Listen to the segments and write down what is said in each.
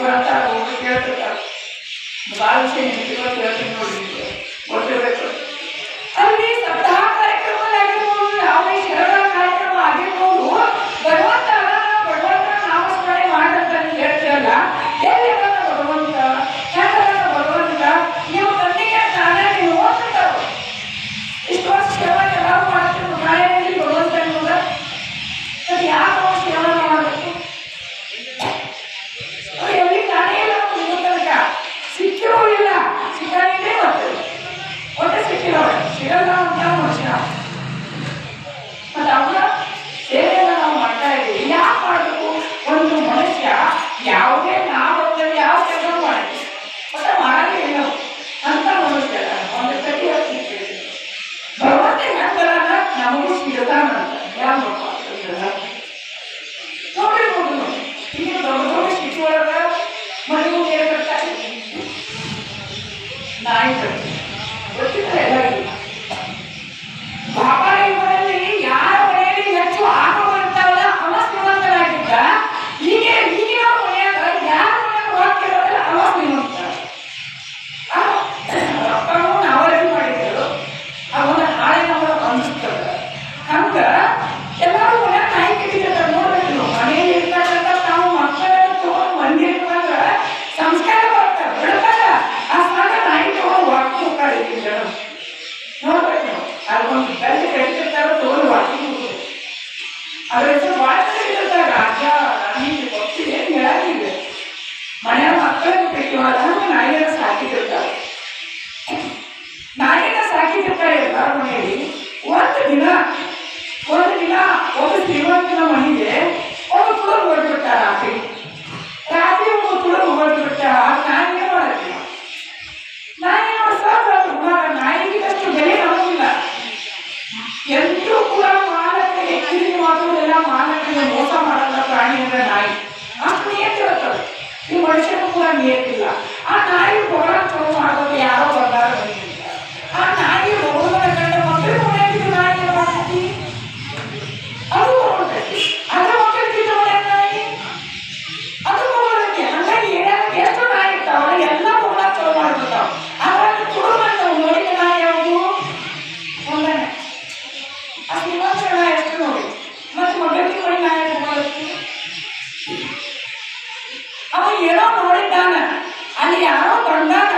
ಇವರಂತ ಕೇಳ್ತಿರ್ತಾರೆ ಭಾಳ ವಿಷಯ ನಿಂತಿರೋ ಕೇಳ್ತೀನಿ ನೋಡಿ ಗೊತ್ತಿರಬೇಕು. ಅಲ್ಲಿ ಸಪ್ತಾಹ ಕಾರ್ಯಕ್ರಮ ಆಗಿರ್ಬೋದು, ಯಾವುದೇ ಶರಣ ಕಾರ್ಯಕ್ರಮ ಆಗಿರ್ಬೋದು, ಭಗವಂತನ ನಾಮಸ್ಮರಣೆ ಮಾಡಂತ ಹೇಳ್ತೀರಲ್ಲ, ಎಲ್ಲಿ ಭಗವಂತ ಹೆಂಗದ ಭಗವಂತ ನೀವು ಕಣ್ಣಿಗೆ ತಾನೇ ನೀವು ಓದ್ತಿರ್ತಾರ. ಇಷ್ಟು ವರ್ಷ ಸೇವೆ ಎಲ್ಲರೂ ಮಾಡ್ತಿರ್ಬೋದು, ನಾಳೆ ಭಗವಂತ ಅನ್ನೋದ ಅದು ಯಾಕೆ ಸೇವೆ ಮಾಡಬೇಕು? ಎಲ್ಲಿ ತಾನೇ ಇಲ್ಲ ನಿಮ್ಮ ತನಕ ಸಿಕ್ಕಿರೋ ಇಲ್ಲ, ಸಿಕ್ಕಾಗಿದ್ರೆ ಒಟ್ಟೆ ಸಿಕ್ಕಿಲ್ಲ, ಸಿಗಲ್ಲ ಅಂತ ಮನುಷ್ಯ. ಮತ್ತೆ ಅವರ ಸೇವೆಯನ್ನು ನಾವು ಮಾಡ್ತಾ ಇದ್ದೀವಿ. ಯಾಕೆ ಮಾಡಬೇಕು? ಒಂದು ಮನುಷ್ಯ ಯಾವುದೇ ನಾವೊಂದು ಯಾವ ಕೆಲಸ ಮಾಡ್ತೀವಿ ಮತ್ತೆ ಮಾಡಲೇ ಇಲ್ಲ ಅಂತ ಮನುಷ್ಯ ಒಂದು ಕಟಿ ಹಾಕ್ತಿದ್ದೇವೆ. ಭಗವಂತ ಹೆಂಗಲ್ಲ ನಮಗೂ ಸಿಗತಾನಂತ ಯಾವಪ್ಪ ನೋಡಿರ್ಬೋದು. ಈಗ ದೊಡ್ಡ ದೊಡ್ಡ ಸಿಟಿ ಒಳಗ ಮನೆಗೂ ಬೇರೆ ಬರ್ತಾರೆ, ನಾಯಿ ಗೊತ್ತಿಲ್ಲ ಎಲ್ಲರಿಗೂ. ಬಾಬಾ ಇವರಲ್ಲಿ ಯಾರ ಮನೆಯಲ್ಲಿ ಹೆಚ್ಚು ಆಟಗಳು ಇರ್ತಾವಲ್ಲ ಅವ ಶ್ರೀಮಂತನಾಗಿದ್ದ. ಈಗಿನ ಮನೆಯಾಗ ಯಾರ ಮನೆಯಾಗ ವಾಕ್ಯ ಇರೋದಿಲ್ಲ ಅವ ಶ್ರೀಮಂತ. ರೊಕ್ಕನೂ ನಾವು ರೆಡಿ ಮಾಡಿದ್ರು, ಅವನ ಹಾಳೆ ನಮ್ಮನ್ನ ಬಂಧಿಸ್ತದ. ಹಂಗ ಎಲ್ಲರೂ ಮನ್ಯಾಗ ನಾಯಿ ಕಟ್ಟಿರ್ತಾರೆ. ನೋಡ್ಬೇಕು ನೀವು ಮನೆಯಲ್ಲಿ ಇರ್ತಕ್ಕಂಥ ನಾವು ಮಕ್ಕಳನ್ನು ತಗೊಂಡು ಬಂದಿರ್ತಂದ್ರ ಸಂಸ್ಕಾರ ಬರ್ತಾರೆ ಬಿಡ್ತಾರ. ಆ ಸ್ಥಾನ ನಾಯಿ ತಗೊಂಡು ವಾಕ್ಯ ಹೋಗ್ತಾರೆ. ನೋಡ್ಬೇಕು ನೀವು ಅದೊಂದು ಬೆಲ್ಲ ಕಟ್ಟಿರ್ತಾರ ತಗೊಂಡು ವಾಕ್ಯ ಹೋಗ್ತಾರೆ. ಅದ್ರ ಹೆಸರು ಭಾಳ ಕಟ್ಟಿರ್ತಾರೆ. ರಾಜ ರಾಣಿ ಪಕ್ಷಿ ಏನು ಹೇಳಂಗಿಲ್ಲ. ಮನೆಯ ಮಕ್ಕಳನ್ನು ಕಟ್ಟಿವಾಗ ನಾಯಿನ ಸಾಕಿರ್ತಾರೆ. ನಾಯಿನ ಸಾಕಿರ್ತಾರೆ ಎಲ್ಲರ ಮನೆಯಲ್ಲಿ. ಒಂದು ದಿನ ಒಂದು ಶ್ರೀಮಂತನ ಮನೆಗೆ ಒಂದು ತುಳುಗು ಹೊರಟ್ಬಿಟ್ಟಾರ. ರಾತ್ರಿ ಒಂದು ತುಳುಗು ಹೊರಟ್ಬಿಟ್ಟಾರ. ಆ ನಾಯಿ ಏನು ಮಾಡಕ್ಕೆ? ನಾಯಿ ನಾಯಿಗಿದಷ್ಟು ಬೆಲೆ ನಮಗಿಲ್ಲ. ಎಂಟು ಕೂಡ ಮಾಲಕರಿಗೆ ಕಿರಿದು ಮಾಡುವುದೆಲ್ಲ ಮಾಲಕರಿಗೆ ಮೋಸ ಮಾಡಲ್ಲ ಪ್ರಾಣಿ ಅಂದ್ರೆ ನಾಯಿ. ಅಷ್ಟು ನಿಯತ್ತಿರುತ್ತದೆ. ಈ ಮನುಷ್ಯನು ಕೂಡ ನಿಯತ್ತಿಲ್ಲ. ಆ ನಾಯಿ ಹೊರ ಚಲೋ ಮಾಡೋದು ಯಾರೋ ಬಂದಾರ ಆ ನಾಯಿ ಹೋಗೋದನ್ನ ಕಂಡ ಮಕ್ಕಳು ಮನೆಯಲ್ಲಿ ನಾಯಿ ಏನು ಮಾಡ್ತೀವಿ ಅದು ಹೋಗ್ತೈತಿ. ಅದ್ರ ಮಕ್ಕಳಿಗಿಂತ ಮನೆಯ ನಾಯಿ ಅದು ಹೋಗೋದಕ್ಕೆ. ಹಂಗಾಗಿ ಏನಾದ್ರು ಎಷ್ಟು ನಾಯಿ ಇರ್ತಾವಲ್ಲ ಎಲ್ಲ ಹೋಗೋಣ ಚಲೋ ಮಾಡ್ಬಿಡ್ತಾವ. ಅದ್ರಾಗ ತುಳುಗಂತ ನೋಡಿದ ನಾಯಿ ಯಾವುದು ಒಂದನೇ. ಆ ಶ್ರೀಮಂತರ ನಾಯಿ ಎಷ್ಟು ನೋಡಿ ಮತ್ತೆ ಮಗಳಿಗೆ ಮನೆ ನಾಯಿ ಹೋಗೋದಕ್ಕೆ ಅವ ಏನೋ ನೋಡಿದ್ದಾನ, ಅಲ್ಲಿ ಯಾರೋ ಬಂದಾಗ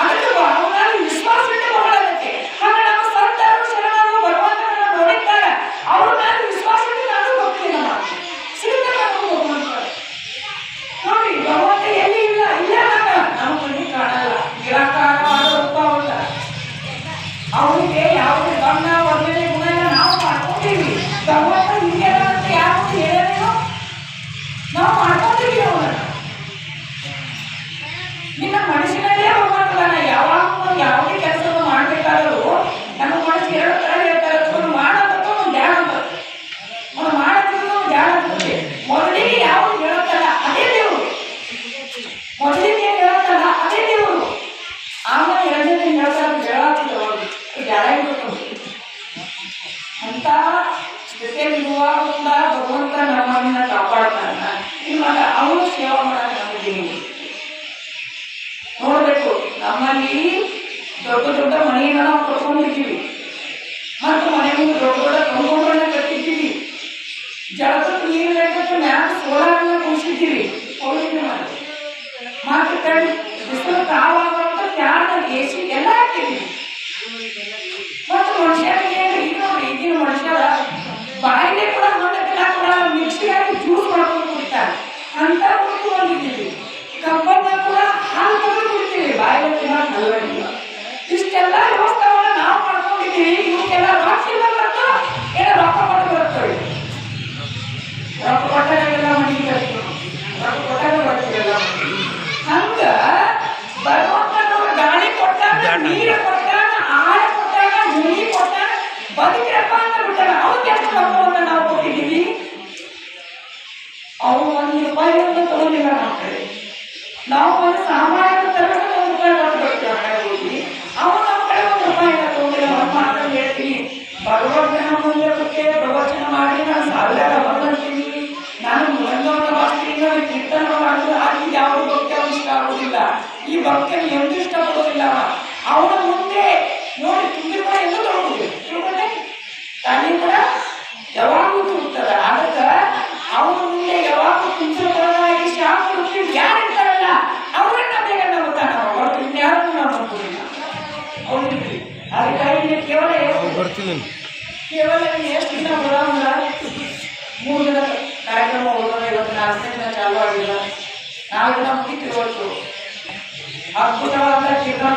ಅದಕ್ಕೆ ಅವನ ವಿಶ್ವಾಸ ಇಟ್ಟು ಬರೋದಕ್ಕೆ. ಹಾಗೆ ನಮ್ಮ ಸಂತರು ಶರಣರು ಭಗವಂತನನ್ನ ನೋಡಿದ್ದಾರೆ, ಅವ್ರ ಮೇಲೆ ವಿಶ್ವಾಸ ಇಟ್ಟು ನಾನು ಹೋಗ್ತೀನಿ ಸಿಗುತ್ತೆ ನಮಗೂ ಭಗವಂತ. ನೋಡಿ ಭಗವಂತ ಎಲ್ಲಿ ಇಲ್ಲ ಇಲ್ಲ ನಮ್ಮ ಕಣ್ಣಿಗೆ ಕಾಣಲ್ಲ. ನಿರಾಕಾರ ರೂಪ ಅವಲ್ಲ. ಅವನಿಗೆ ಯಾವುದೇ ಬಣ್ಣ ವರ್ಣನೆ ಗುಣ ಎಲ್ಲ ನಾವು ಮಾಡ್ಕೊಂಡಿವಿ. ಭಗವಂತ ಹಿಂಗೆಲ್ಲ ಅಂತ ಯಾರು ಹೇಳೋದೇನೋ ನಾವು ಮಾಡ್ಕೊಂಡಿವಿ. ಅವನನ್ನ ನಿನ್ನ ಮನಸ್ಸಿನಲ್ಲೇ ಭಗವಂತನ ಯಾವಾಗ ಯಾವುದೇ ಕೆಲಸವನ್ನು ಮಾಡ್ಬೇಕಾದ್ರೂ ನಮ್ಮ ಮನಸ್ಸು ಎರಡು ತರ ಹೇಳ್ತಾರೆ. ಒಂದು ಮಾಡೋದಕ್ಕೆ ಒಂದು ಧ್ಯಾನ ಬರುತ್ತೆ. ಒಂದು ಮಾಡೋದಕ್ಕೆ ಒಂದು ಧ್ಯಾನ ಬರುತ್ತೆ. ಮೊದಲಿಗೆ ಯಾವುದು ಹೇಳುತ್ತಲ್ಲ ಅದೇ ದೇವರು. ಮೊದಲಿಗೆ ಏನು ಹೇಳುತ್ತಲ್ಲ ಅದೇ ದೇವರು. ಆಮೇಲೆ ಎರಡನೇ ಹೇಳ್ತಾರೆ ಹೇಳಾಗ್ತಿದ್ದವರು ಧ್ಯಾನ ಅಂತ ಜೊತೆಲಿರುವಾಗ ಕೂಡ ಭಗವಂತ ನಮ್ಮನ್ನ ಕಾಪಾಡ್ತಾನ. ಇವಾಗ ಅವನು ಸೇವಾ ಮಾಡಕ್ಕೆ ನಮಗೆ ನೋಡ್ಬೇಕು. ನಮ್ಮಲ್ಲಿ ದೊಡ್ಡ ದೊಡ್ಡ ಮನೆಯನ್ನ ನಾವು ಕಟ್ಕೊಂಡಿದ್ದೀವಿ ಮತ್ತು ಮನೆ ಮುಂದೆ ದೊಡ್ಡ ದೊಡ್ಡ ಕಂಪೌಂಡನ್ನ ಕಟ್ಟಿದ್ದೀವಿ. ಜಳಕಕ್ಕೆ ನೀರು ಲೆಕ್ಕಕ್ಕೆ ಮ್ಯಾಲ ಸೋಲಾರನ್ನ ಕುಣಿಸಿದ್ದೀವಿ. ಮತ್ತೆ ಕಣ್ಣು ಬಿಸಿಲು ಕಾವಾಗುವಂತ ಫ್ಯಾನ್ ಎಸಿ ಎಲ್ಲ ಹಾಕಿದ್ದೀವಿ. ಮತ್ತು ಮನುಷ್ಯನಿಗೆ ಈಗ ನೋಡ್ರಿ ಈಗಿನ ಮನುಷ್ಯರ ಬಾಯಿಲೆ ಕೂಡ ಹೊಂದಕ್ಕಿಲ್ಲ ಕೂಡ ಮಿಕ್ಸಿ ಹಾಕಿ ಜ್ಯೂಸ್ ಮಾಡ್ಕೊಂಡು ಕುಡಿತಾರೆ ಅಂತ ಕುಡಿದು ಬಂದಿದ್ದೀವಿ. ಕಂಪೌಂಡ್ ಕೂಡ ಹಾಲು ತೆಗೆದು ಕುಡಿತೀವಿ. ಬಾಯಿಲೆ ತಿನ್ನೋಲ್ಲ. ಇಷ್ಟೆಲ್ಲ ವ್ಯವಸ್ಥೆಗಳನ್ನ ನಾವು ಮಾಡ್ಕೊಂಡಿದ್ದೀವಿ. ಇವಕ್ಕೆಲ್ಲ ರೊಕ್ಕ ಇಲ್ಲ ಬರುತ್ತೋ ಏನೋ ರೊಕ್ಕ ಕೊಟ್ಟು ಬರುತ್ತವೆ. ರೊಕ್ಕ ಕೊಟ್ಟಾಗೆಲ್ಲ ಮನೆಗೆ ರೊಕ್ಕ ಕೊಟ್ಟಾಗ ಬರ್ತೀವಲ್ಲ. ಹಂಗ ಭಗವಂತನವರು ಗಾಳಿ ಕೊಟ್ಟಾಗ, ನೀರು ಕೊಟ್ಟಾಗ, ಆಹಾರ ಕೊಟ್ಟಾಗ, ಭೂಮಿ ಕೊಟ್ಟಾಗ ಬದುಕಿರಪ್ಪ ಅಂತ ಬಿಟ್ಟಾಗ ಅವ್ರಿಗೆ ಎಷ್ಟು ರೊಕ್ಕವನ್ನು ನಾವು ಕೊಟ್ಟಿದ್ದೀವಿ. ಅವ್ರು ₹1 ತಗೊಂಡಿಲ್ಲ ನಮ್ಮ ಕಡೆ. ನಾವು ಒಂದು ಸಾಮಾನ್ಯ ತರಬೇಕು ₹1 ಕೊಟ್ಟು ಬರ್ತೀವಿ. ಅವ್ರು ನಮ್ಮ ಕಡೆ ₹1 ತಗೊಂಡಿಲ್ಲ. ಒಂದು ಮಾತನ್ನು ಹೇಳ್ತೀನಿ, ಭಗವಂತನ ಮುಂದೆ ಪ್ರವಚನ ಮಾಡಿ ನಾನು ಸಾವಿರ ಬಂದಂತೀನಿ. ನಾನು ಮುಂದೊಂದು ವಾಸ್ತಿಯಿಂದ ಕೀರ್ತನ ಮಾಡಿದ್ರೆ ಆಗಿದ್ದು ಯಾವುದು ಈ ಭಕ್ತನು ಎಂದು ಇಷ್ಟಪಡೋದಿಲ್ಲ. ಅವನ ಮುಂದೆ ನೋಡಿ ತುಂಬಿದ ಕೂಡ ಎಂದು ತೊಗೊಳ್ಬೋದು ತಿಳ್ಕೊಂಡೆ. ತಾನೇ ಕೂಡ ಯಾವಾಗಲೂ ತುಂಬುತ್ತದೆ. ಅದಕ್ಕ ಅವನ ಮುಂದೆ ಯಾವಾಗಲೂ ತುಂಬಿಕೊಳ್ಳಲಾಗಿ ಶಾಂತ ಯಾರು ಇರ್ತಾರಲ್ಲ ಅವರನ್ನ ಬೇಗ ನಂಬುತ್ತಾನ. ಹೊರತು ಇನ್ಯಾರನ್ನು ನಾವು ನಂಬುದಿಲ್ಲ. ಹೌದಿಲ್ರಿ? ಅದಕ್ಕಾಗಿ ಕೇವಲ ಎಷ್ಟು ದಿನ ಬರೋಂದ್ರ 3 ದಿನ ಕಾರ್ಯಕ್ರಮ ಹೋಗೋದ. ಇವತ್ತು 4ನೇ ದಿನ ಚಾಲು ಆಗಿಲ್ಲ. 4 ದಿನ ಮುಗಿತಿರೋದು. ಅದ್ಭುತವಾದ ಕೀರ್ತನ